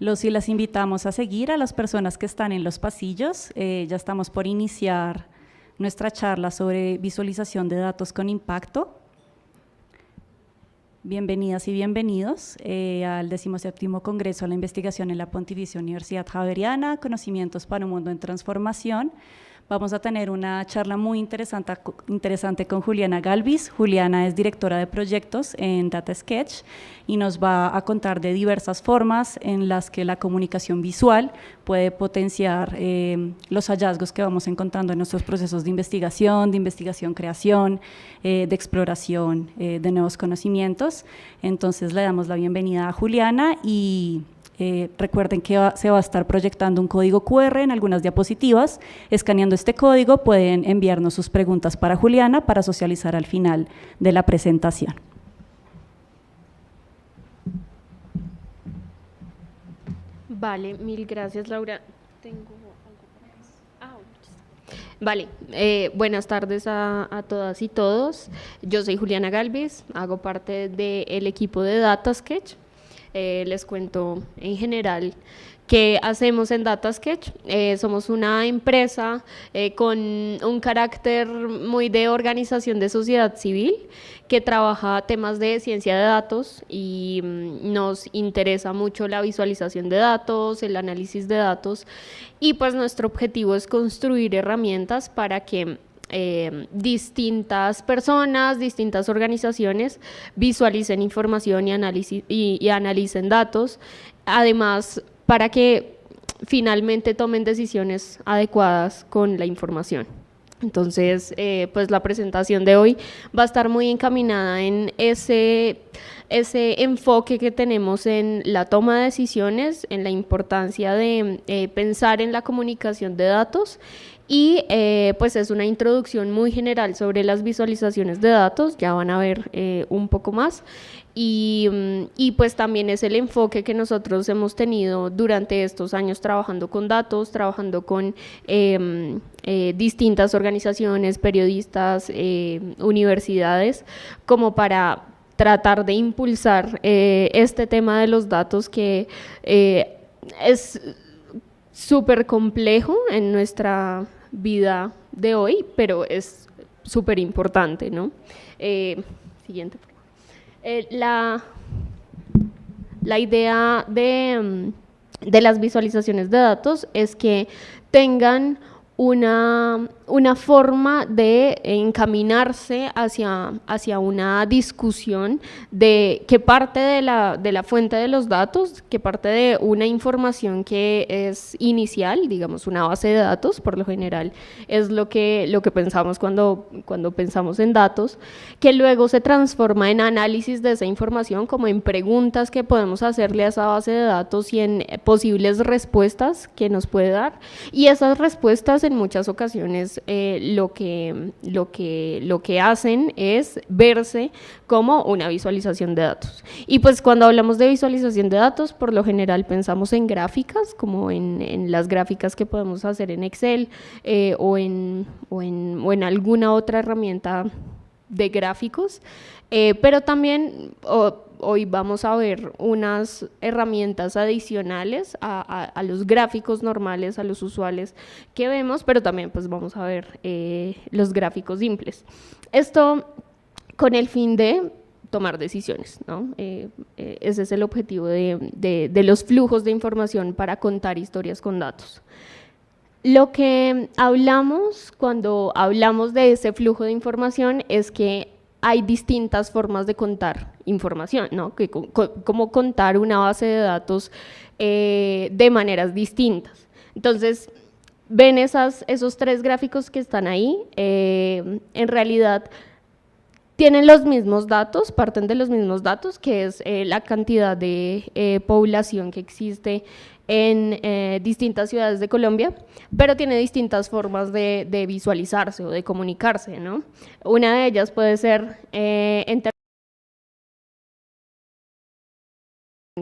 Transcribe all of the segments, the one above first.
Los y las invitamos a seguir a las personas que están en los pasillos. Ya estamos por iniciar nuestra charla sobre visualización de datos con impacto. Bienvenidas y bienvenidos al 17º Congreso de la Investigación en la Pontificia Universidad Javeriana, Conocimientos para un Mundo en Transformación. Vamos a tener una charla muy interesante con Juliana Galvis. Juliana es directora de proyectos en DataSketch y nos va a contar de diversas formas en las que la comunicación visual puede potenciar los hallazgos que vamos encontrando en nuestros procesos de investigación-creación, de exploración de nuevos conocimientos. Entonces le damos la bienvenida a Juliana y recuerden que se va a estar proyectando un código QR en algunas diapositivas. Escaneando este código pueden enviarnos sus preguntas para Juliana para socializar al final de la presentación. Vale, mil gracias, Laura. Tengo algo para eso. Vale, buenas tardes a todas y todos. Yo soy Juliana Galvis, hago parte del equipo de DataSketch. Les cuento en general qué hacemos en DataSketch. Somos una empresa con un carácter muy de organización de sociedad civil que trabaja temas de ciencia de datos y nos interesa mucho la visualización de datos, el análisis de datos y pues nuestro objetivo es construir herramientas para que distintas personas, distintas organizaciones visualicen información y analicen datos, además para que finalmente tomen decisiones adecuadas con la información. Entonces, pues la presentación de hoy va a estar muy encaminada en ese enfoque que tenemos en la toma de decisiones, en la importancia de pensar en la comunicación de datos y pues es una introducción muy general sobre las visualizaciones de datos, ya van a ver un poco más. Y pues también es el enfoque que nosotros hemos tenido durante estos años trabajando con datos, trabajando con distintas organizaciones, periodistas, universidades, como para tratar de impulsar este tema de los datos que es súper complejo en nuestra vida de hoy, pero es súper importante, ¿no? Siguiente, por favor. La idea de las visualizaciones de datos es que tengan una forma de encaminarse hacia una discusión de que parte de la fuente de los datos, que parte de una información que es inicial, digamos una base de datos, por lo general es lo que pensamos cuando pensamos en datos, que luego se transforma en análisis de esa información, como en preguntas que podemos hacerle a esa base de datos y en posibles respuestas que nos puede dar, y esas respuestas en muchas ocasiones lo que hacen es verse como una visualización de datos. Y pues cuando hablamos de visualización de datos, por lo general pensamos en gráficas, como en las gráficas que podemos hacer en Excel o en alguna otra herramienta de gráficos, pero también hoy vamos a ver unas herramientas adicionales a los gráficos normales, a los usuales que vemos, pero también pues vamos a ver los gráficos simples. Esto con el fin de tomar decisiones, ¿no? Ese es el objetivo de los flujos de información para contar historias con datos. Lo que hablamos cuando hablamos de ese flujo de información es que hay distintas formas de contar información, ¿no? Como contar una base de datos de maneras distintas. Entonces, ven esos tres gráficos que están ahí, en realidad tienen los mismos datos, parten de los mismos datos, que es la cantidad de población que existe en distintas ciudades de Colombia, pero tiene distintas formas de visualizarse o de comunicarse, ¿no? Una de ellas puede ser en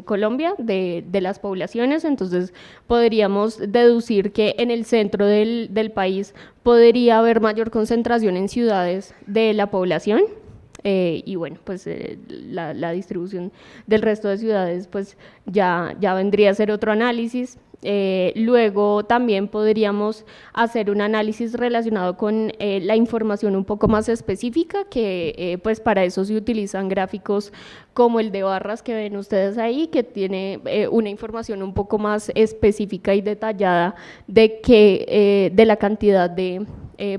Colombia de las poblaciones, entonces podríamos deducir que en el centro del país podría haber mayor concentración en ciudades de la población. y bueno, pues la distribución del resto de ciudades pues ya vendría a ser otro análisis. Luego también podríamos hacer un análisis relacionado con la información un poco más específica, que pues para eso se utilizan gráficos como el de barras que ven ustedes ahí, que tiene una información un poco más específica y detallada de la cantidad de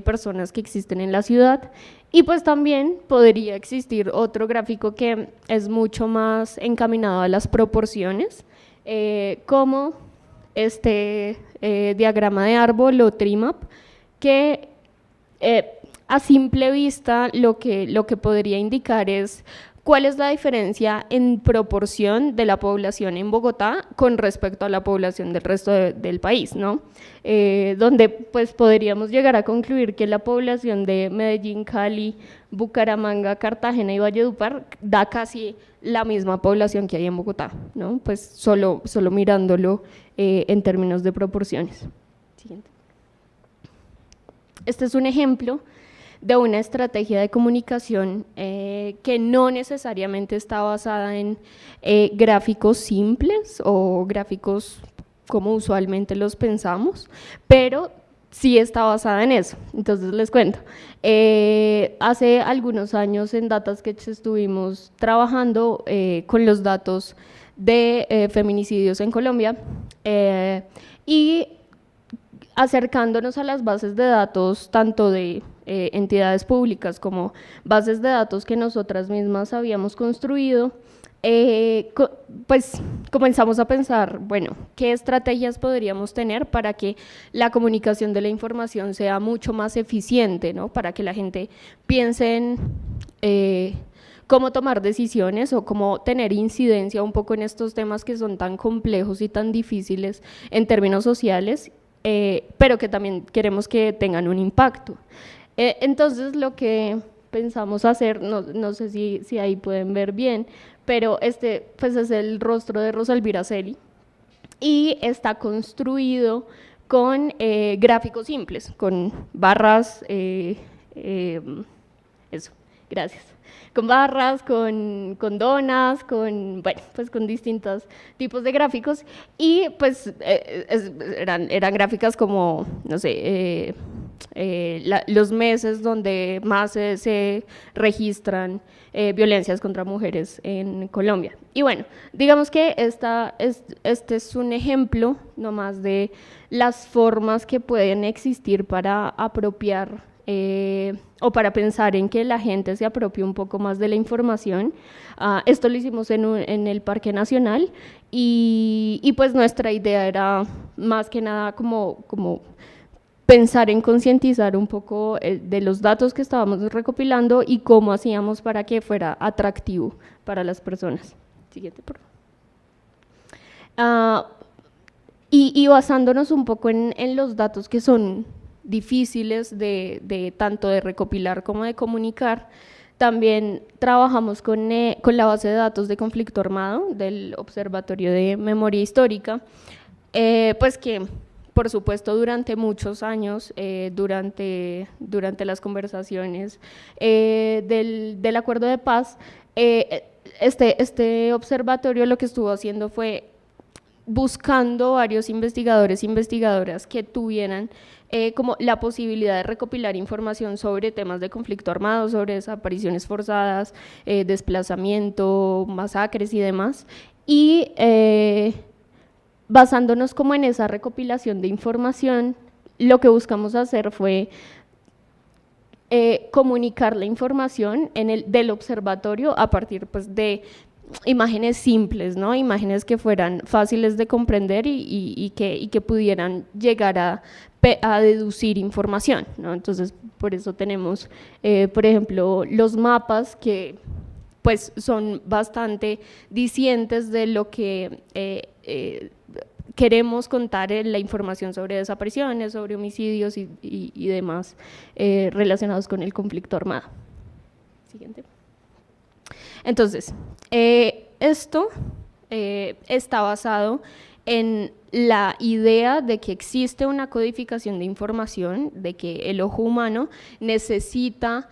personas que existen en la ciudad. Y pues también podría existir otro gráfico que es mucho más encaminado a las proporciones, como este diagrama de árbol o trimap, que a simple vista lo que podría indicar es cuál es la diferencia en proporción de la población en Bogotá con respecto a la población del resto del país, ¿no? Donde pues podríamos llegar a concluir que la población de Medellín, Cali, Bucaramanga, Cartagena y Valledupar da casi la misma población que hay en Bogotá, ¿no? Pues solo mirándolo en términos de proporciones. Siguiente. Este es un ejemplo de una estrategia de comunicación que no necesariamente está basada en gráficos simples o gráficos como usualmente los pensamos, pero sí está basada en eso. Entonces les cuento, hace algunos años en DataSketch estuvimos trabajando con los datos de feminicidios en Colombia y acercándonos a las bases de datos tanto de entidades públicas como bases de datos que nosotras mismas habíamos construido, pues comenzamos a pensar, bueno, ¿qué estrategias podríamos tener para que la comunicación de la información sea mucho más eficiente, ¿no? Para que la gente piense en cómo tomar decisiones o cómo tener incidencia un poco en estos temas que son tan complejos y tan difíciles en términos sociales, pero que también queremos que tengan un impacto. Entonces lo que pensamos hacer, no sé si ahí pueden ver bien, pero este pues es el rostro de Rosa Elvira Celi y está construido con gráficos simples, con barras, eso, gracias, con barras, con donas, bueno, pues con distintos tipos de gráficos y pues eran gráficas como, no sé, los meses donde más se registran violencias contra mujeres en Colombia. Y bueno, digamos que este es un ejemplo nomás de las formas que pueden existir para apropiar o para pensar en que la gente se apropie un poco más de la información. Esto lo hicimos en el Parque Nacional y pues nuestra idea era más que nada como pensar en concientizar un poco de los datos que estábamos recopilando y cómo hacíamos para que fuera atractivo para las personas. Siguiente, por favor. Y basándonos un poco en los datos que son difíciles de tanto de recopilar como de comunicar, también trabajamos con la base de datos de conflicto armado del Observatorio de Memoria Histórica, pues que por supuesto durante muchos años, durante las conversaciones del acuerdo de paz, este observatorio lo que estuvo haciendo fue buscando varios investigadores e investigadoras que tuvieran como la posibilidad de recopilar información sobre temas de conflicto armado, sobre desapariciones forzadas, desplazamiento, masacres y demás, y basándonos como en esa recopilación de información, lo que buscamos hacer fue comunicar la información del observatorio a partir pues, de imágenes simples, ¿no? Imágenes que fueran fáciles de comprender y que pudieran llegar a deducir información, ¿no? Entonces, por eso tenemos, por ejemplo, los mapas que pues, son bastante dicientes de lo que queremos contar en la información sobre desapariciones, sobre homicidios y demás relacionados con el conflicto armado. Siguiente. Entonces, esto está basado en la idea de que existe una codificación de información, de que el ojo humano necesita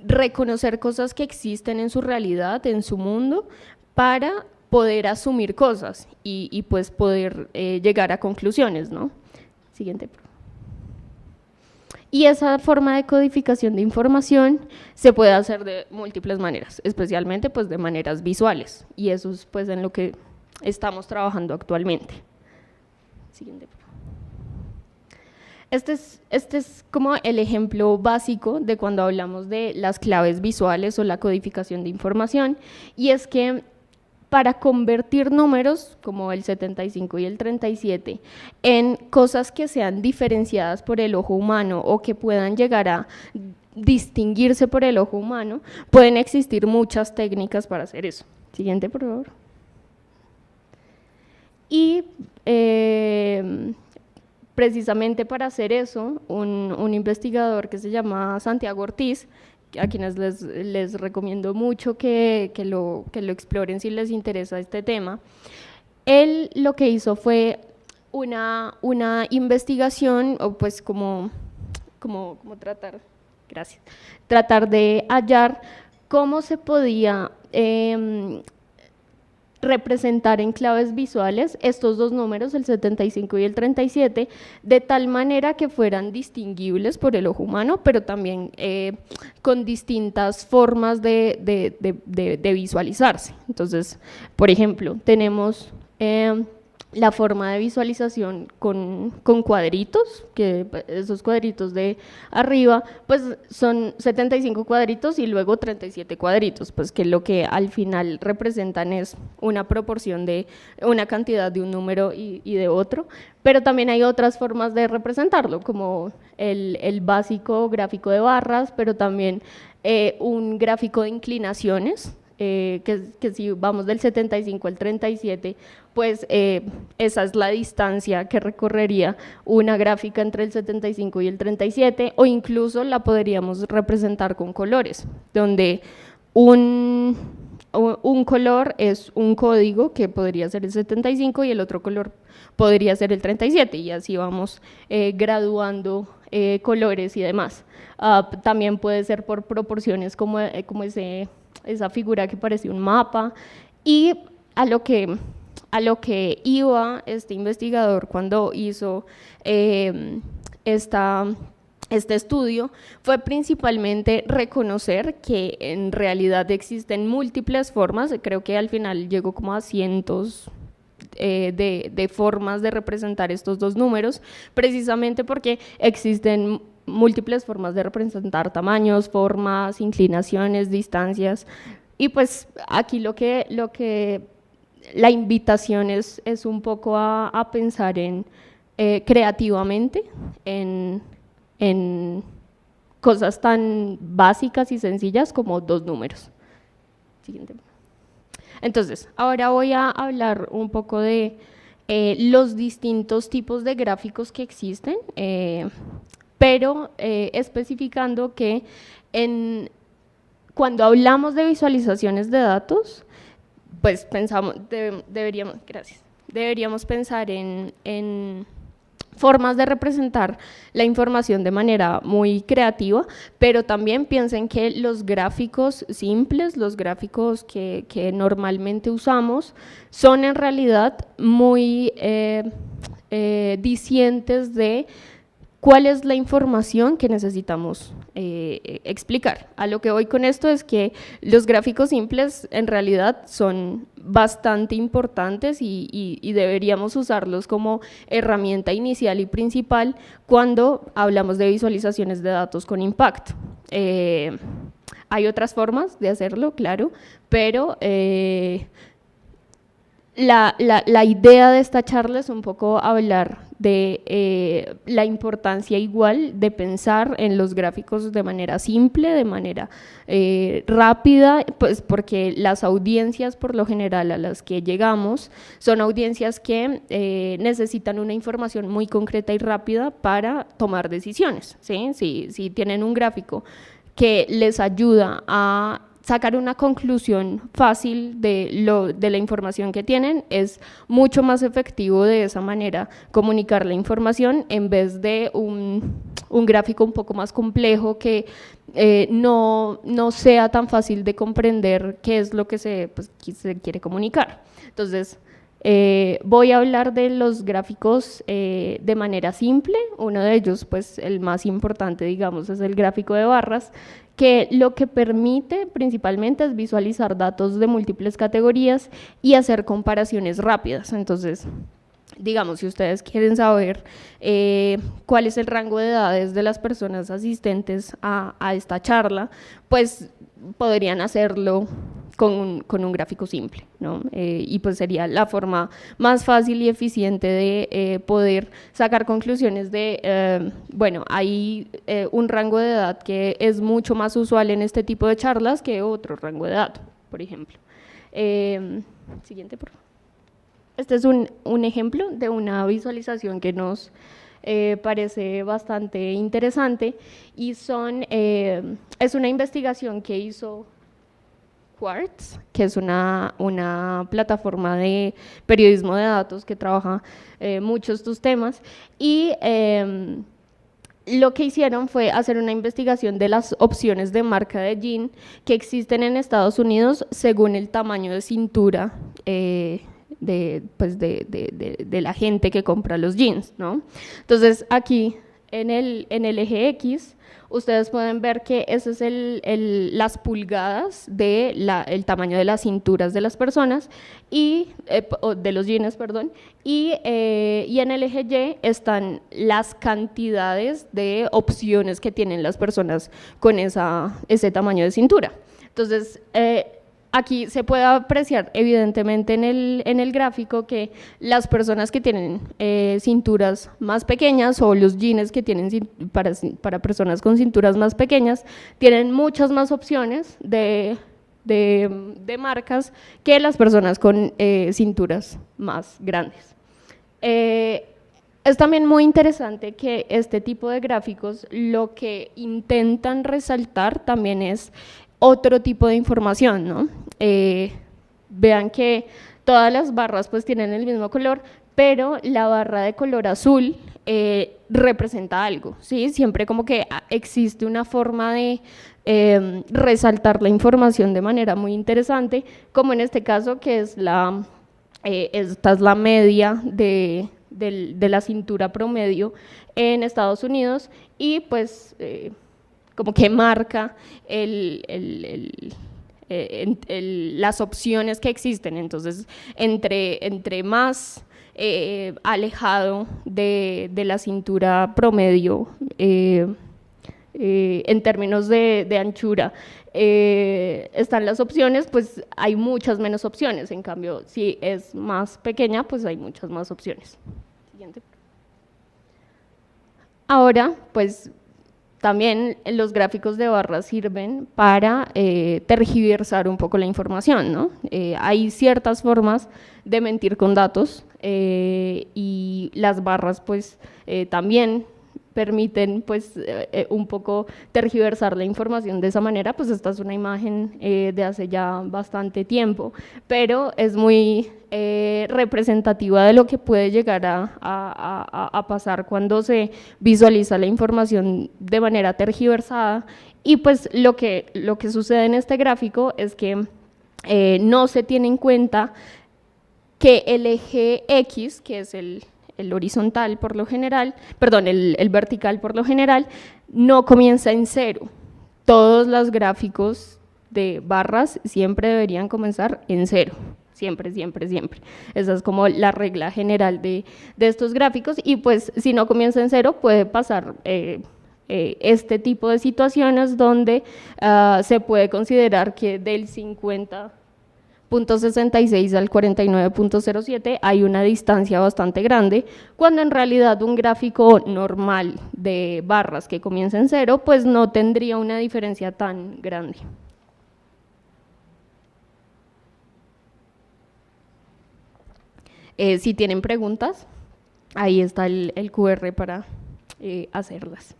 reconocer cosas que existen en su realidad, en su mundo, para poder asumir cosas y pues poder llegar a conclusiones, ¿no? Siguiente. Y esa forma de codificación de información se puede hacer de múltiples maneras, especialmente pues de maneras visuales, y eso es pues en lo que estamos trabajando actualmente. Siguiente. Este es como el ejemplo básico de cuando hablamos de las claves visuales o la codificación de información, y es que para convertir números como el 75 y el 37 en cosas que sean diferenciadas por el ojo humano o que puedan llegar a distinguirse por el ojo humano, pueden existir muchas técnicas para hacer eso. Siguiente, por favor. Y precisamente para hacer eso, un investigador que se llama Santiago Ortiz, a quienes les recomiendo mucho que lo exploren si les interesa este tema, él lo que hizo fue una investigación, o pues como tratar de hallar cómo se podía representar en claves visuales estos dos números, el 75 y el 37, de tal manera que fueran distinguibles por el ojo humano, pero también con distintas formas de visualizarse. Entonces, por ejemplo, tenemos la forma de visualización con cuadritos, que esos cuadritos de arriba pues son 75 cuadritos y luego 37 cuadritos, pues que lo que al final representan es una proporción de una cantidad de un número y de otro, pero también hay otras formas de representarlo, como el básico gráfico de barras, pero también un gráfico de inclinaciones, que si vamos del 75 al 37, pues esa es la distancia que recorrería una gráfica entre el 75 y el 37, o incluso la podríamos representar con colores, donde un color es un código que podría ser el 75 y el otro color podría ser el 37, y así vamos graduando colores y demás. También puede ser por proporciones como esa figura que parece un mapa, y a lo que iba este investigador cuando hizo este estudio fue principalmente reconocer que en realidad existen múltiples formas, creo que al final llegó como a cientos de formas de representar estos dos números, precisamente porque existen múltiples formas de representar tamaños, formas, inclinaciones, distancias, y pues aquí la invitación es un poco a pensar creativamente en cosas tan básicas y sencillas como dos números. Siguiente. Entonces, ahora voy a hablar un poco de los distintos tipos de gráficos que existen, pero especificando que cuando hablamos de visualizaciones de datos, pues deberíamos pensar en formas de representar la información de manera muy creativa, pero también piensen que los gráficos simples, los gráficos que normalmente usamos, son en realidad muy discientes de cuál es la información que necesitamos explicar. A lo que voy con esto es que los gráficos simples en realidad son bastante importantes y deberíamos usarlos como herramienta inicial y principal cuando hablamos de visualizaciones de datos con impacto. Hay otras formas de hacerlo, claro, pero la idea de esta charla es un poco hablar de la importancia igual de pensar en los gráficos de manera simple, de manera rápida, pues porque las audiencias por lo general a las que llegamos son audiencias que necesitan una información muy concreta y rápida para tomar decisiones, ¿sí? Si tienen un gráfico que les ayuda a sacar una conclusión fácil de la información que tienen. Es mucho más efectivo de esa manera comunicar la información en vez de un gráfico un poco más complejo que no sea tan fácil de comprender qué es lo que se quiere comunicar. Entonces, voy a hablar de los gráficos de manera simple. Uno de ellos, pues el más importante, digamos, es el gráfico de barras, que lo que permite principalmente es visualizar datos de múltiples categorías y hacer comparaciones rápidas. Entonces, digamos, si ustedes quieren saber cuál es el rango de edades de las personas asistentes a esta charla, pues podrían hacerlo con un gráfico simple, ¿no? Y pues sería la forma más fácil y eficiente de poder sacar conclusiones de, bueno, hay un rango de edad que es mucho más usual en este tipo de charlas que otro rango de edad, por ejemplo. Siguiente, por favor. Este es un ejemplo de una visualización que nos parece bastante interesante y es una investigación que hizo Quartz, que es una plataforma de periodismo de datos que trabaja muchos estos temas, y lo que hicieron fue hacer una investigación de las opciones de marca de jean que existen en Estados Unidos según el tamaño de cintura de la gente que compra los jeans, ¿no? Entonces aquí en el eje X ustedes pueden ver que ese es las pulgadas del tamaño de las cinturas de las personas y de los jeans, perdón, y en el eje Y están las cantidades de opciones que tienen las personas con ese tamaño de cintura. Entonces, aquí se puede apreciar evidentemente en el gráfico que las personas que tienen cinturas más pequeñas o los jeans que tienen para personas con cinturas más pequeñas tienen muchas más opciones de marcas que las personas con cinturas más grandes. Es también muy interesante que este tipo de gráficos lo que intentan resaltar también es otro tipo de información, ¿no? Vean que todas las barras pues tienen el mismo color, pero la barra de color azul representa algo, ¿sí? Siempre como que existe una forma de resaltar la información de manera muy interesante, como en este caso que es esta es la media de la cintura promedio en Estados Unidos y pues como que marca las opciones que existen. Entonces, entre más alejado de la cintura promedio en términos de anchura están las opciones, pues hay muchas menos opciones. En cambio, si es más pequeña, pues hay muchas más opciones. Siguiente. Ahora, pues también los gráficos de barras sirven para tergiversar un poco la información, ¿no? Hay ciertas formas de mentir con datos y las barras pues también permiten pues un poco tergiversar la información de esa manera. Pues esta es una imagen de hace ya bastante tiempo, pero es muy representativa de lo que puede llegar a pasar cuando se visualiza la información de manera tergiversada. Y pues lo que sucede en este gráfico es que no se tiene en cuenta que el eje X, que es el horizontal por lo general, perdón, el vertical por lo general, no comienza en cero. Todos los gráficos de barras siempre deberían comenzar en cero, siempre, siempre, siempre. Esa es como la regla general de estos gráficos y pues si no comienza en cero puede pasar este tipo de situaciones donde se puede considerar que del 50.66 al 49.07 hay una distancia bastante grande, cuando en realidad un gráfico normal de barras que comienza en cero pues no tendría una diferencia tan grande. Si tienen preguntas, ahí está el QR para hacerlas.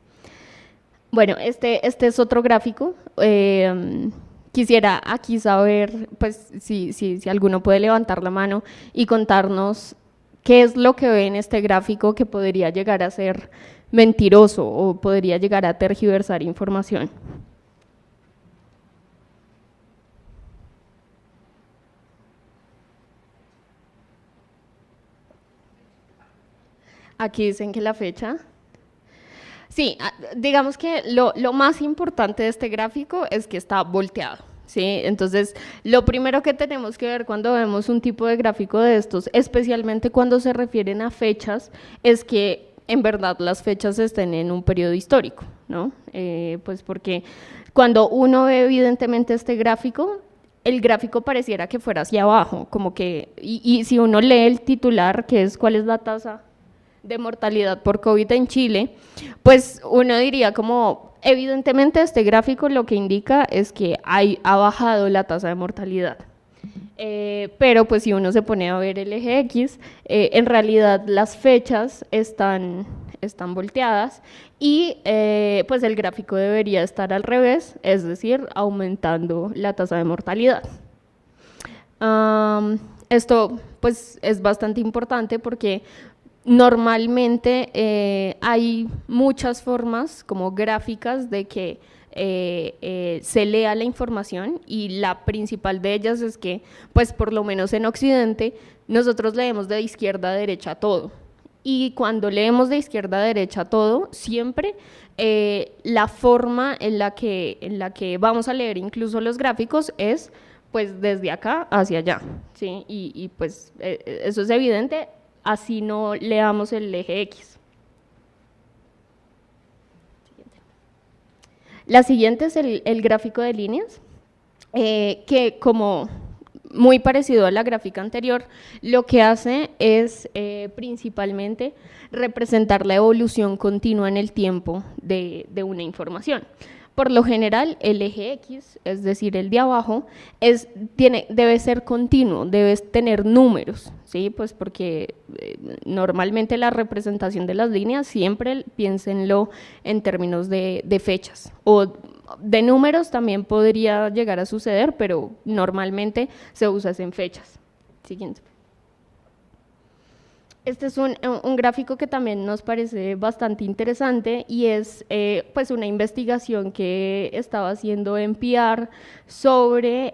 Bueno, este es otro gráfico que quisiera aquí saber, pues, si alguno puede levantar la mano y contarnos qué es lo que ve en este gráfico que podría llegar a ser mentiroso o podría llegar a tergiversar información. Aquí dicen que la fecha. Sí, digamos que lo más importante de este gráfico es que está volteado, ¿sí? Entonces, lo primero que tenemos que ver cuando vemos un tipo de gráfico de estos, especialmente cuando se refieren a fechas, es que en verdad las fechas estén en un periodo histórico, ¿no? Pues porque cuando uno ve evidentemente este gráfico, el gráfico pareciera que fuera hacia abajo, como que, y si uno lee el titular, que es ¿cuál es la tasa de mortalidad por COVID en Chile? Pues uno diría como, evidentemente este gráfico lo que indica es que ha bajado la tasa de mortalidad. Pero pues si uno se pone a ver el eje X, en realidad las fechas están volteadas y pues el gráfico debería estar al revés, es decir, aumentando la tasa de mortalidad. Esto pues es bastante importante porque normalmente hay muchas formas como gráficas de que se lea la información y la principal de ellas es que, pues por lo menos en Occidente, nosotros leemos de izquierda a derecha todo. Y cuando leemos de izquierda a derecha todo, siempre la forma en la que vamos a leer incluso los gráficos es pues desde acá hacia allá, ¿sí? Y pues eso es evidente, así no leamos el eje X. La siguiente es el gráfico de líneas, que como muy parecido a la gráfica anterior, lo que hace es principalmente representar la evolución continua en el tiempo de una información. Por lo general, el eje X, es decir, el de abajo, debe ser continuo, debe tener números, ¿sí? Pues porque normalmente la representación de las líneas siempre piénsenlo en términos de fechas, o de números también podría llegar a suceder, pero normalmente se usa en fechas. Siguiente. Este es un gráfico que también nos parece bastante interesante y es pues una investigación que estaba haciendo NPR sobre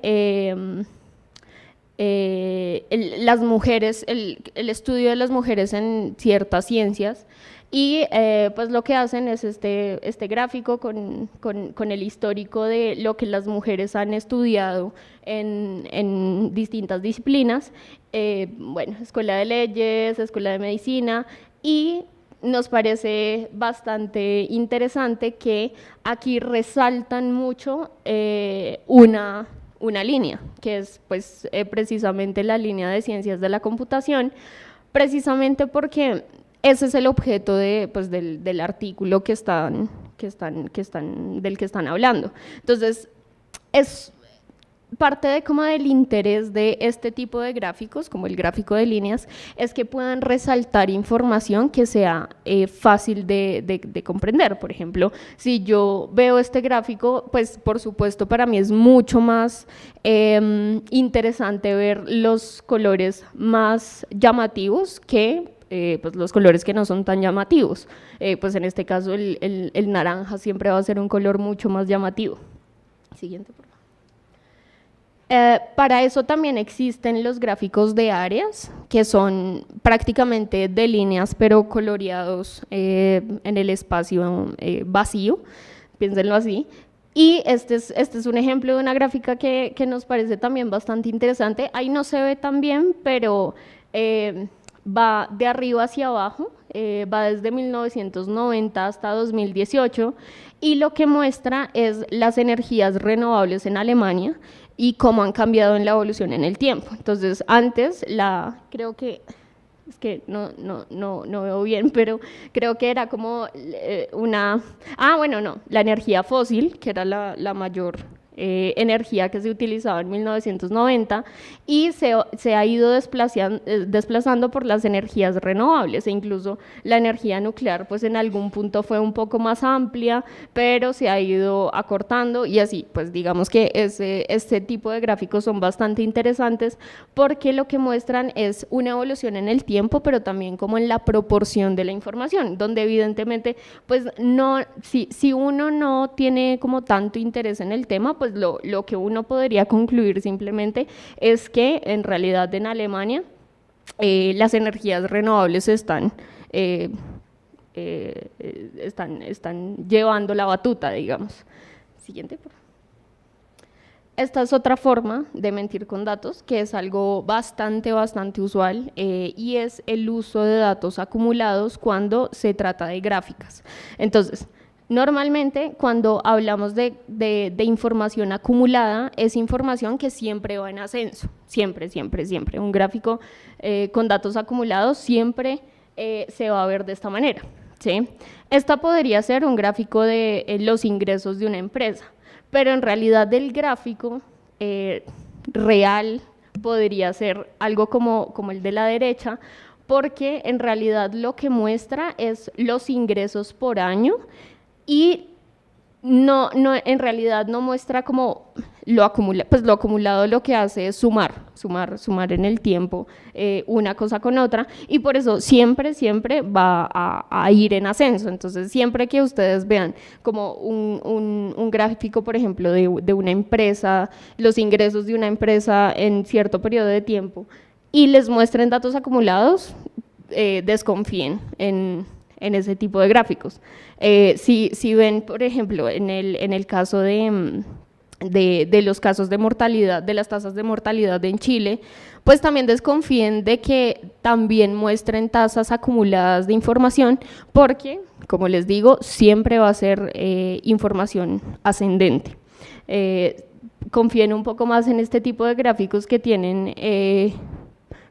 las mujeres, el estudio de las mujeres en ciertas ciencias, y pues lo que hacen es este gráfico con el histórico de lo que las mujeres han estudiado en distintas disciplinas, bueno, escuela de leyes, escuela de medicina, y nos parece bastante interesante que aquí resaltan mucho una línea, que es pues precisamente la línea de ciencias de la computación, precisamente porque ese es el objeto del artículo del que están hablando. Entonces, es parte del interés de este tipo de gráficos, como el gráfico de líneas, es que puedan resaltar información que sea fácil de comprender. Por ejemplo, si yo veo este gráfico, pues por supuesto para mí es mucho más interesante ver los colores más llamativos que pues los colores que no son tan llamativos. Pues en este caso el naranja siempre va a ser un color mucho más llamativo. Siguiente, por favor. Para eso también existen los gráficos de áreas, que son prácticamente de líneas, pero coloreados en el espacio vacío, piénsenlo así. Y este es un ejemplo de una gráfica que nos parece también bastante interesante. Ahí no se ve tan bien, pero va de arriba hacia abajo, va desde 1990 hasta 2018, y lo que muestra es las energías renovables en Alemania y cómo han cambiado en la evolución en el tiempo. Entonces, antes, creo que, es que no veo bien, pero creo que era como la energía fósil, que era la mayor energía que se utilizaba en 1990 y se ha ido desplazando por las energías renovables, e incluso la energía nuclear pues en algún punto fue un poco más amplia, pero se ha ido acortando, y así pues digamos que este tipo de gráficos son bastante interesantes porque lo que muestran es una evolución en el tiempo, pero también como en la proporción de la información, donde evidentemente pues no, si uno no tiene como tanto interés en el tema, pues lo que uno podría concluir simplemente es que en realidad en Alemania las energías renovables están llevando la batuta, digamos. Siguiente, por favor. Esta es otra forma de mentir con datos, que es algo bastante usual, y es el uso de datos acumulados cuando se trata de gráficas. Entonces, normalmente cuando hablamos de información acumulada, es información que siempre va en ascenso, siempre. Un gráfico con datos acumulados siempre se va a ver de esta manera, ¿sí? Esta podría ser un gráfico de los ingresos de una empresa, pero en realidad el gráfico real podría ser algo como el de la derecha, porque en realidad lo que muestra es los ingresos por año y en realidad no muestra como lo acumulado. Lo que hace es sumar en el tiempo una cosa con otra, y por eso siempre va a ir en ascenso. Entonces siempre que ustedes vean como un gráfico, por ejemplo, de una empresa, los ingresos de una empresa en cierto periodo de tiempo, y les muestren datos acumulados, desconfíen en ese tipo de gráficos. Si ven, por ejemplo, en el caso de los casos de mortalidad, de las tasas de mortalidad en Chile, pues también desconfíen de que también muestren tasas acumuladas de información, porque, como les digo, siempre va a ser información ascendente. Confíen un poco más en este tipo de gráficos que tienen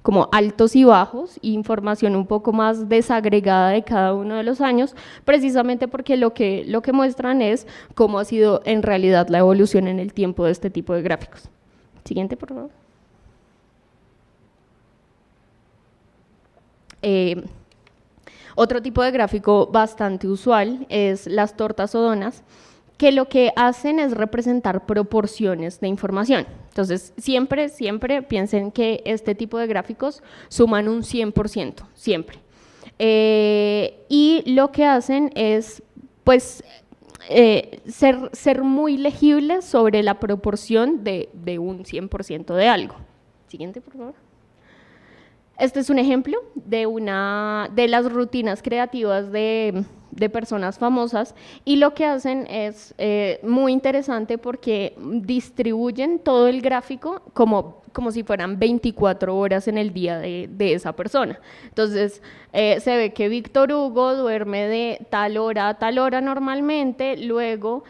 como altos y bajos, información un poco más desagregada de cada uno de los años, precisamente porque lo que muestran es cómo ha sido en realidad la evolución en el tiempo de este tipo de gráficos. Siguiente, por favor. Otro tipo de gráfico bastante usual es las tortas o donas, que lo que hacen es representar proporciones de información. Entonces, siempre piensen que este tipo de gráficos suman un 100%, siempre. Y lo que hacen es, pues, ser muy legibles sobre la proporción de un 100% de algo. Siguiente, por favor. Este es un ejemplo de las rutinas creativas de personas famosas, y lo que hacen es muy interesante porque distribuyen todo el gráfico como si fueran 24 horas en el día de esa persona. Entonces, se ve que Víctor Hugo duerme de tal hora a tal hora normalmente, luego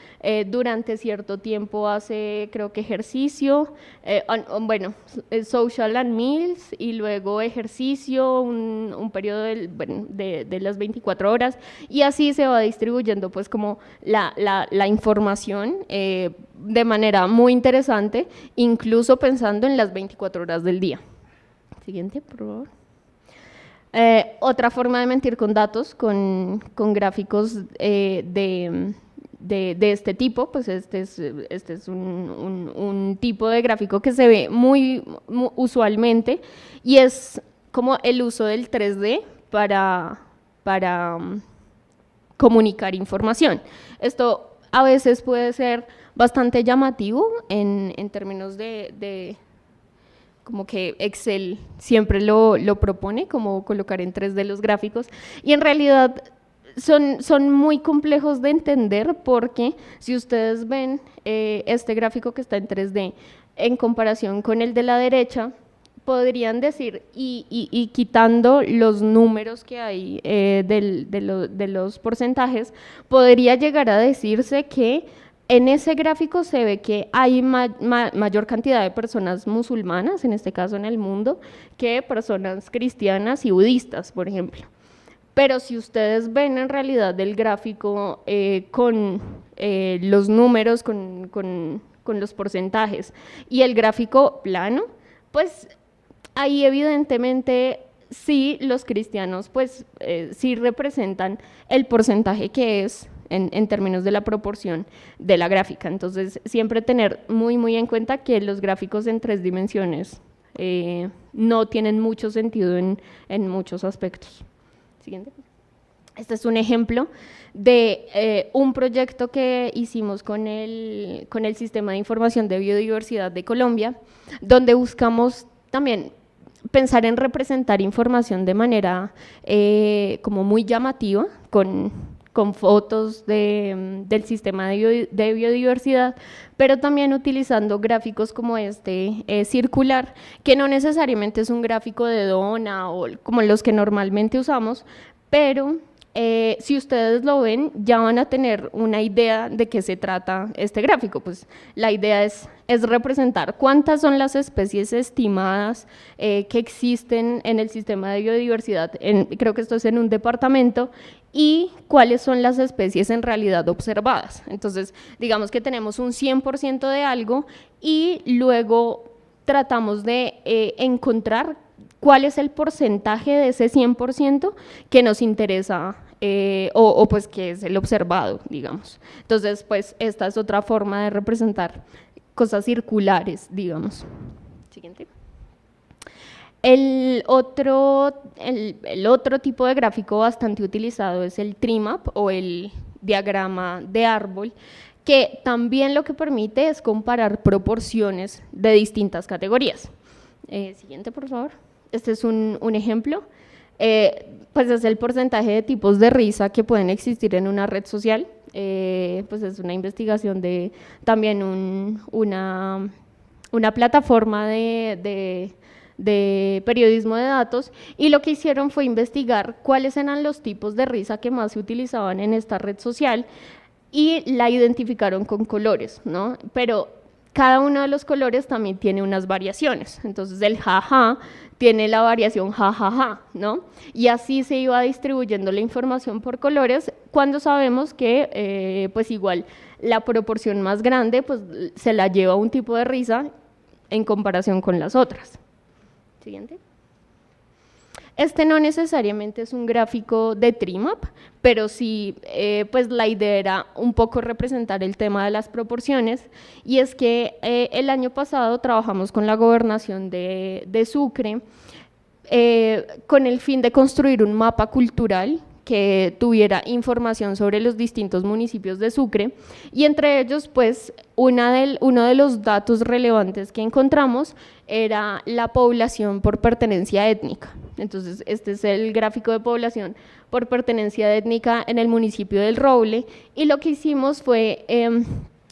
durante cierto tiempo hace, creo que ejercicio, social and meals, y luego ejercicio, un periodo de las 24 horas, y así se va distribuyendo pues como la información de manera muy interesante, incluso pensando en las 24 horas del día. Siguiente, por favor. Otra forma de mentir con datos, con gráficos de este tipo, pues este es un tipo de gráfico que se ve muy usualmente, y es como el uso del 3D para comunicar información. Esto a veces puede ser bastante llamativo en términos de como que Excel siempre lo propone, como colocar en 3D los gráficos, y en realidad son muy complejos de entender, porque si ustedes ven este gráfico que está en 3D en comparación con el de la derecha, podrían decir, y quitando los números que hay de los porcentajes, podría llegar a decirse que en ese gráfico se ve que hay mayor cantidad de personas musulmanas, en este caso en el mundo, que personas cristianas y budistas, por ejemplo. Pero si ustedes ven en realidad el gráfico con los números, con con los porcentajes. Y el gráfico plano, pues ahí evidentemente sí los cristianos pues sí representan el porcentaje que es en términos de la proporción de la gráfica. Entonces siempre tener muy en cuenta que los gráficos en 3 dimensiones no tienen mucho sentido en muchos aspectos. Siguiente. Este es un ejemplo de un proyecto que hicimos con el Sistema de Información de Biodiversidad de Colombia, donde buscamos también pensar en representar información de manera como muy llamativa, con fotos del sistema de biodiversidad, pero también utilizando gráficos como este circular, que no necesariamente es un gráfico de dona o como los que normalmente usamos, pero si ustedes lo ven, ya van a tener una idea de qué se trata este gráfico. Pues la idea es representar cuántas son las especies estimadas que existen en el sistema de biodiversidad, creo que esto es en un departamento, y cuáles son las especies en realidad observadas. Entonces, digamos que tenemos un 100% de algo y luego tratamos de encontrar cuál es el porcentaje de ese 100% que nos interesa o pues que es el observado, digamos. Entonces, pues esta es otra forma de representar cosas circulares, digamos. Siguiente. El otro tipo de gráfico bastante utilizado es el tree map o el diagrama de árbol, que también lo que permite es comparar proporciones de distintas categorías. Siguiente, por favor. Este es un ejemplo. Pues es el porcentaje de tipos de risa que pueden existir en una red social. Pues es una investigación de también una plataforma de periodismo de datos, y lo que hicieron fue investigar cuáles eran los tipos de risa que más se utilizaban en esta red social y la identificaron con colores, ¿no? Pero cada uno de los colores también tiene unas variaciones. Entonces el jaja tiene la variación jajaja, ¿no? Y así se iba distribuyendo la información por colores, cuando sabemos que pues igual la proporción más grande pues se la lleva un tipo de risa en comparación con las otras. Siguiente. Este no necesariamente es un gráfico de tree map, pero sí, pues la idea era un poco representar el tema de las proporciones, y es que el año pasado trabajamos con la gobernación de Sucre con el fin de construir un mapa cultural que tuviera información sobre los distintos municipios de Sucre, y entre ellos pues uno de los datos relevantes que encontramos era la población por pertenencia étnica. Entonces este es el gráfico de población por pertenencia étnica en el municipio del Roble, y lo que hicimos fue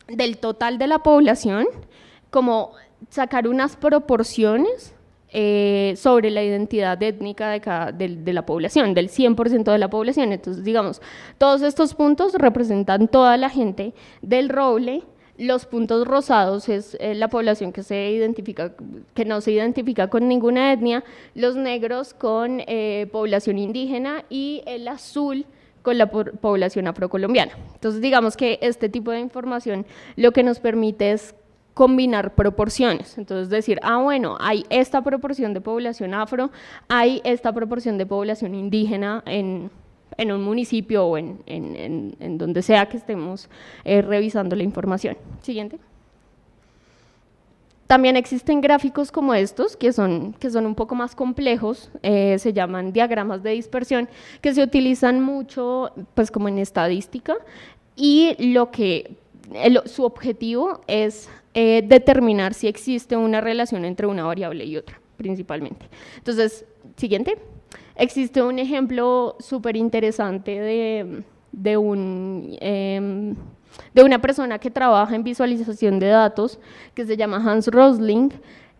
del total de la población como sacar unas proporciones sobre la identidad étnica de la población, del 100% de la población. Entonces, digamos, todos estos puntos representan toda la gente del Roble. Los puntos rosados es la población que no se identifica con ninguna etnia, los negros con población indígena, y el azul con la población afrocolombiana. Entonces, digamos que este tipo de información lo que nos permite es combinar proporciones. Entonces decir, bueno, hay esta proporción de población afro, hay esta proporción de población indígena en un municipio o en donde sea que estemos revisando la información. Siguiente. También existen gráficos como estos, que son un poco más complejos, se llaman diagramas de dispersión, que se utilizan mucho pues como en estadística, y su objetivo es determinar si existe una relación entre una variable y otra, principalmente. Entonces, siguiente. Existe un ejemplo súper interesante de una persona que trabaja en visualización de datos, que se llama Hans Rosling,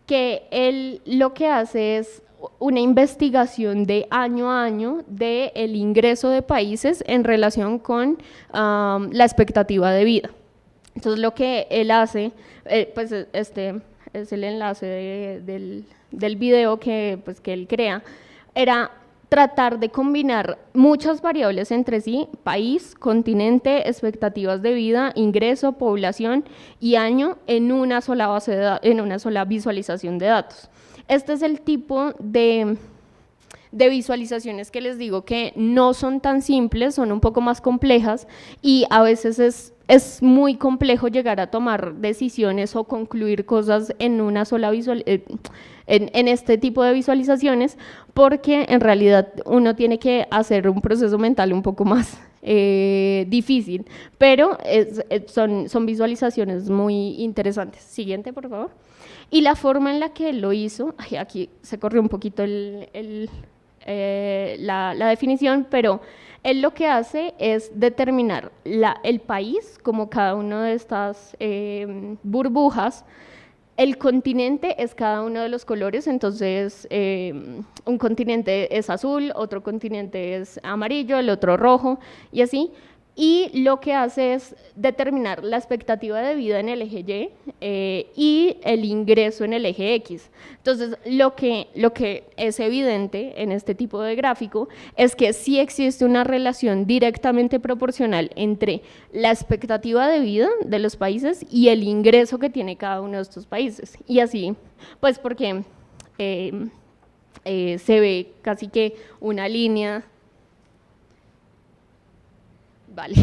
que él lo que hace es una investigación de año a año del ingreso de países en relación con la expectativa de vida. Entonces lo que él hace, pues este es el enlace del video que él crea, era tratar de combinar muchas variables entre sí: país, continente, expectativas de vida, ingreso, población y año en una sola base en una sola visualización de datos. Este es el tipo de visualizaciones que les digo que no son tan simples, son un poco más complejas, y a veces es muy complejo llegar a tomar decisiones o concluir cosas en una sola en este tipo de visualizaciones, porque en realidad uno tiene que hacer un proceso mental un poco más difícil, pero son visualizaciones muy interesantes. Siguiente, por favor. Y la forma en la que lo hizo, aquí se corrió un poquito la definición, pero él lo que hace es determinar el país como cada una de estas burbujas. El continente es cada uno de los colores, entonces un continente es azul, otro continente es amarillo, el otro rojo, y así. Y lo que hace es determinar la expectativa de vida en el eje Y y el ingreso en el eje X. Entonces, lo que es evidente en este tipo de gráfico es que sí existe una relación directamente proporcional entre la expectativa de vida de los países y el ingreso que tiene cada uno de estos países. Y así, pues porque se ve casi que una línea. Vale,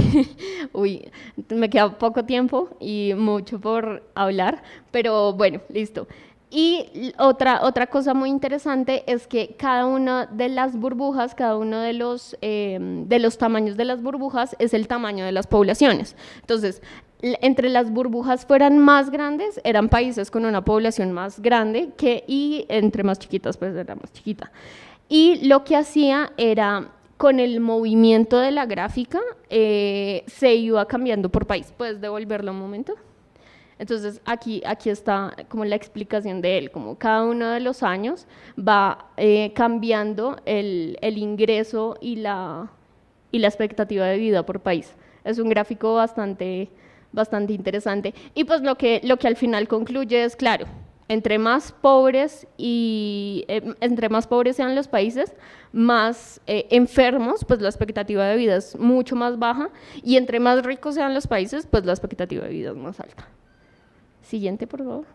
uy, me queda poco tiempo y mucho por hablar, pero bueno, listo. Y otra cosa muy interesante es que cada una de las burbujas, cada uno de los tamaños de las burbujas es el tamaño de las poblaciones. Entonces, entre las burbujas fueran más grandes, eran países con una población más grande, y entre más chiquitas, pues era más chiquita. Y lo que hacía era, con el movimiento de la gráfica, se iba cambiando por país. ¿Puedes devolverlo un momento? Entonces, aquí está como la explicación de él, como cada uno de los años va cambiando el ingreso y la expectativa de vida por país. Es un gráfico bastante interesante. Y pues lo que al final concluye es, claro, entre más pobres sean los países, más enfermos, pues la expectativa de vida es mucho más baja, y entre más ricos sean los países, pues la expectativa de vida es más alta. Siguiente, por favor.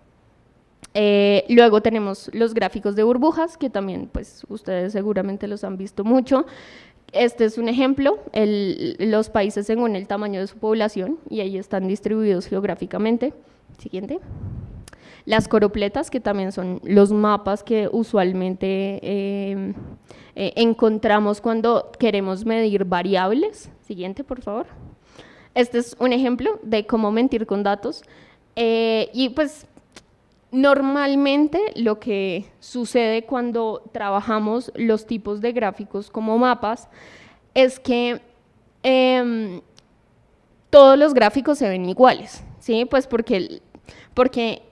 Luego tenemos los gráficos de burbujas, que también pues ustedes seguramente los han visto mucho. Este es un ejemplo, los países según el tamaño de su población, y ahí están distribuidos geográficamente. Siguiente. Las coropletas, que también son los mapas que usualmente encontramos cuando queremos medir variables. Siguiente, por favor. Este es un ejemplo de cómo mentir con datos. Y pues normalmente lo que sucede cuando trabajamos los tipos de gráficos como mapas es que todos los gráficos se ven iguales, ¿sí? Pues porque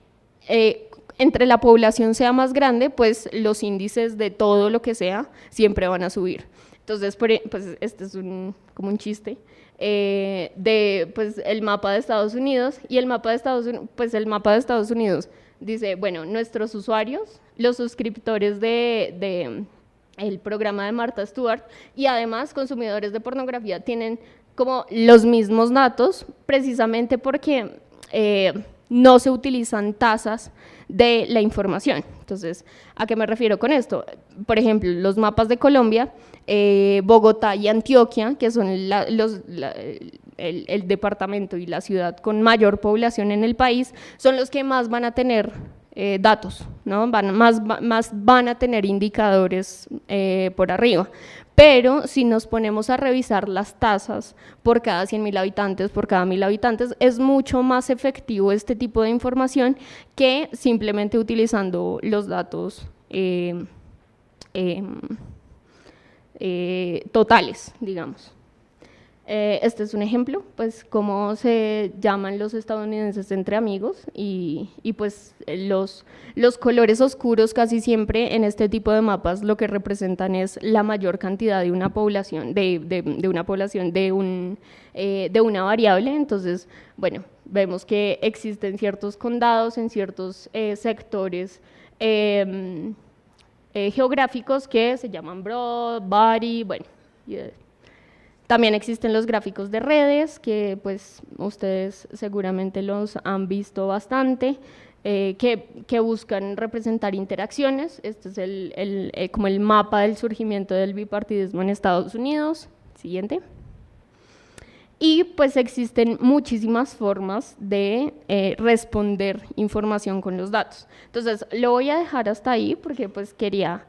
entre la población sea más grande, pues los índices de todo lo que sea siempre van a subir. Entonces, pues este es como un chiste de pues el mapa de Estados Unidos, y el mapa de Estados Unidos dice, bueno, nuestros usuarios, los suscriptores de el programa de Martha Stewart, y además consumidores de pornografía, tienen como los mismos datos, precisamente porque no se utilizan tasas de la información. Entonces, ¿a qué me refiero con esto? Por ejemplo, los mapas de Colombia, Bogotá y Antioquia, que son el departamento y la ciudad con mayor población en el país, son los que más van a tener datos, ¿no? Más van a tener indicadores por arriba. Pero si nos ponemos a revisar las tasas por cada 100.000 habitantes, por cada 1.000 habitantes, es mucho más efectivo este tipo de información que simplemente utilizando los datos totales, digamos. Este es un ejemplo, pues cómo se llaman los estadounidenses entre amigos, y pues los colores oscuros casi siempre en este tipo de mapas lo que representan es la mayor cantidad de una población, de una variable. Entonces, bueno, vemos que existen ciertos condados en ciertos sectores geográficos que se llaman broad, body, bueno. También existen los gráficos de redes, que pues ustedes seguramente los han visto bastante, que buscan representar interacciones. Este es como el mapa del surgimiento del bipartidismo en Estados Unidos. Siguiente. Y pues existen muchísimas formas de responder información con los datos. Entonces, lo voy a dejar hasta ahí porque pues quería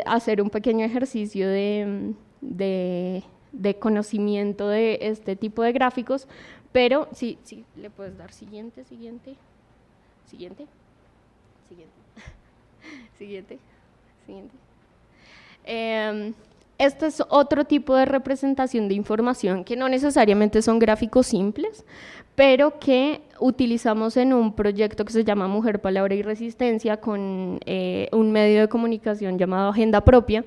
hacer un pequeño ejercicio de conocimiento de este tipo de gráficos, pero sí, le puedes dar siguiente. Este es otro tipo de representación de información que no necesariamente son gráficos simples, pero que utilizamos en un proyecto que se llama Mujer, Palabra y Resistencia con un medio de comunicación llamado Agenda Propia,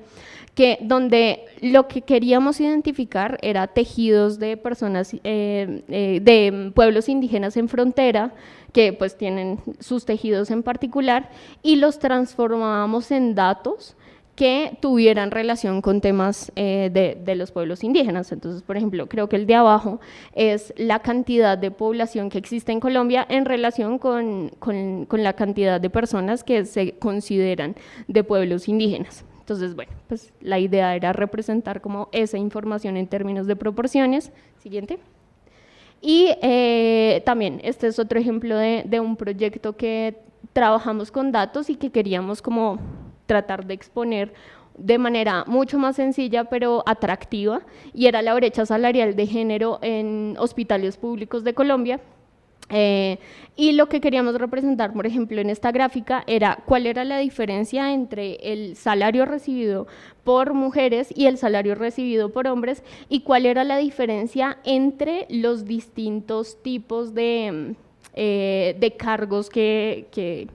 donde lo que queríamos identificar era tejidos de personas, de pueblos indígenas en frontera, que pues tienen sus tejidos en particular, y los transformábamos en datos que tuvieran relación con temas de los pueblos indígenas. Entonces, por ejemplo, creo que el de abajo es la cantidad de población que existe en Colombia en relación con la cantidad de personas que se consideran de pueblos indígenas. Entonces, bueno, pues la idea era representar como esa información en términos de proporciones. Siguiente. Y también, este es otro ejemplo de un proyecto que trabajamos con datos y que queríamos como tratar de exponer de manera mucho más sencilla pero atractiva, y era la brecha salarial de género en hospitales públicos de Colombia. Y lo que queríamos representar, por ejemplo, en esta gráfica era cuál era la diferencia entre el salario recibido por mujeres y el salario recibido por hombres, y cuál era la diferencia entre los distintos tipos de cargos que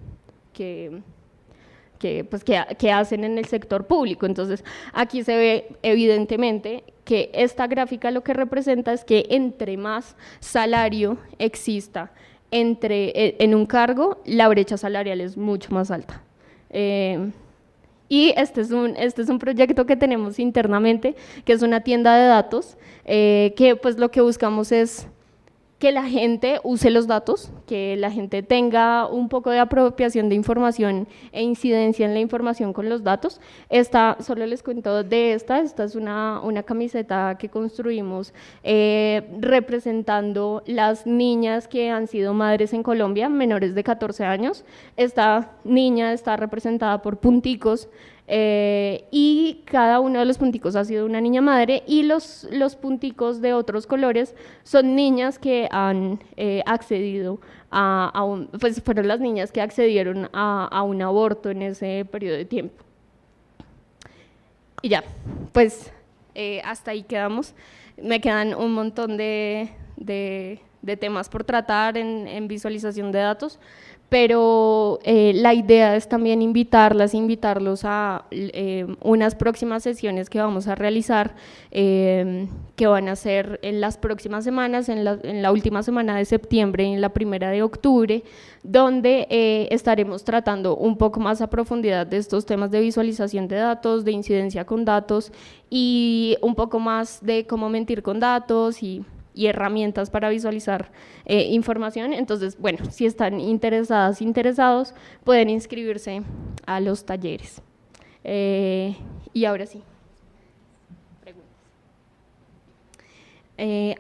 hacen en el sector público. Entonces, aquí se ve evidentemente que esta gráfica lo que representa es que entre más salario exista en un cargo, la brecha salarial es mucho más alta. Y este es un proyecto que tenemos internamente, que es una tienda de datos, que pues lo que buscamos es que la gente use los datos, que la gente tenga un poco de apropiación de información e incidencia en la información con los datos. Solo les cuento de esta es una camiseta que construimos representando las niñas que han sido madres en Colombia, menores de 14 años. Esta niña está representada por punticos, y cada uno de los punticos ha sido una niña madre, y los punticos de otros colores son niñas que han accedido pues fueron las niñas que accedieron a un aborto en ese periodo de tiempo. Y ya, pues hasta ahí quedamos. Me quedan un montón de temas por tratar en visualización de datos, pero la idea es también invitarlos a unas próximas sesiones que vamos a realizar, que van a ser en las próximas semanas, en la última semana de septiembre y en la primera de octubre, donde estaremos tratando un poco más a profundidad de estos temas de visualización de datos, de incidencia con datos, y un poco más de cómo mentir con datos y herramientas para visualizar información. Entonces, bueno, si están interesados, pueden inscribirse a los talleres. Y ahora sí, preguntas.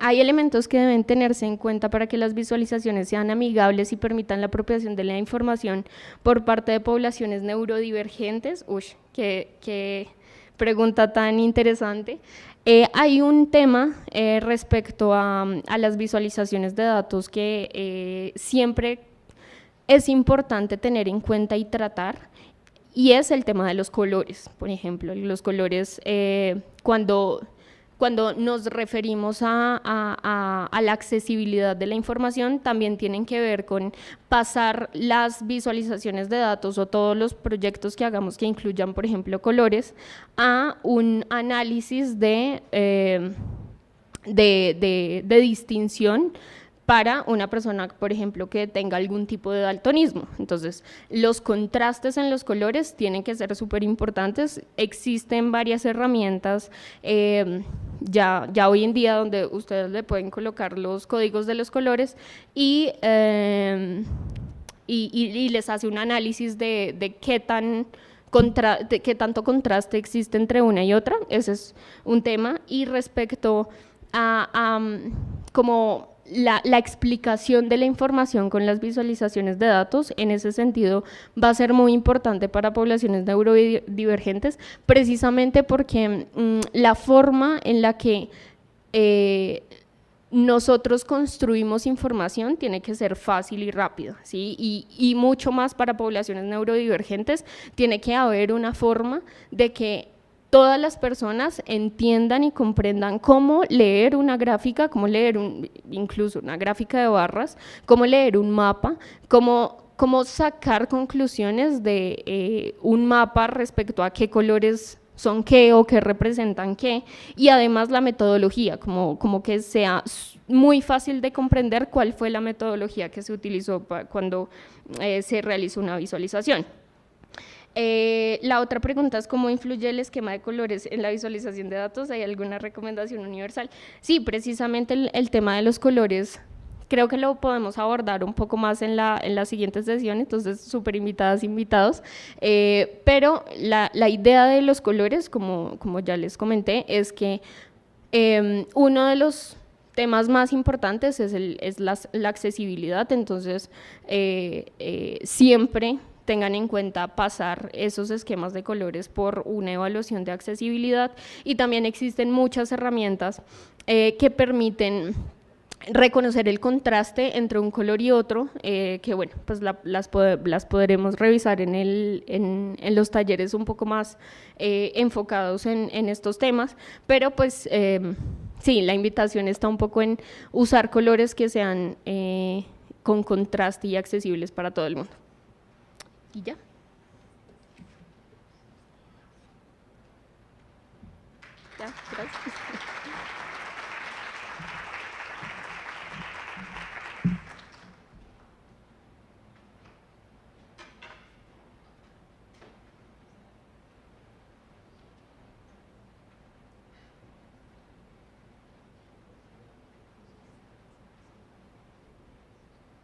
Hay elementos que deben tenerse en cuenta para que las visualizaciones sean amigables y permitan la apropiación de la información por parte de poblaciones neurodivergentes. Uy, qué pregunta tan interesante. Hay un tema respecto a las visualizaciones de datos que siempre es importante tener en cuenta y tratar, y es el tema de los colores. Por ejemplo, los colores, cuando nos referimos a la accesibilidad de la información, también tienen que ver con pasar las visualizaciones de datos o todos los proyectos que hagamos que incluyan, por ejemplo, colores, a un análisis de distinción para una persona, por ejemplo, que tenga algún tipo de daltonismo. Entonces, los contrastes en los colores tienen que ser súper importantes. Existen varias herramientas ya hoy en día donde ustedes le pueden colocar los códigos de los colores y les hace un análisis de qué qué tanto contraste existe entre una y otra. Ese es un tema. Y respecto a como la explicación de la información con las visualizaciones de datos, en ese sentido va a ser muy importante para poblaciones neurodivergentes, precisamente porque la forma en la que nosotros construimos información tiene que ser fácil y rápida, ¿sí? Y mucho más para poblaciones neurodivergentes, tiene que haber una forma de que todas las personas entiendan y comprendan cómo leer una gráfica, cómo leer incluso una gráfica de barras, cómo leer un mapa, cómo sacar conclusiones de un mapa respecto a qué colores son qué o qué representan qué, y además la metodología, como que sea muy fácil de comprender cuál fue la metodología que se utilizó cuando se realizó una visualización. La otra pregunta es cómo influye el esquema de colores en la visualización de datos. ¿Hay alguna recomendación universal? Sí, precisamente el tema de los colores creo que lo podemos abordar un poco más en la siguiente sesión, entonces súper invitadas, invitados, pero la idea de los colores, como ya les comenté, es que uno de los temas más importantes es la accesibilidad, entonces siempre tengan en cuenta pasar esos esquemas de colores por una evaluación de accesibilidad, y también existen muchas herramientas que permiten reconocer el contraste entre un color y otro, que bueno, pues las podremos revisar en los talleres un poco más enfocados en estos temas, pero pues sí, la invitación está un poco en usar colores que sean con contraste y accesibles para todo el mundo. Y ya. Ya, gracias.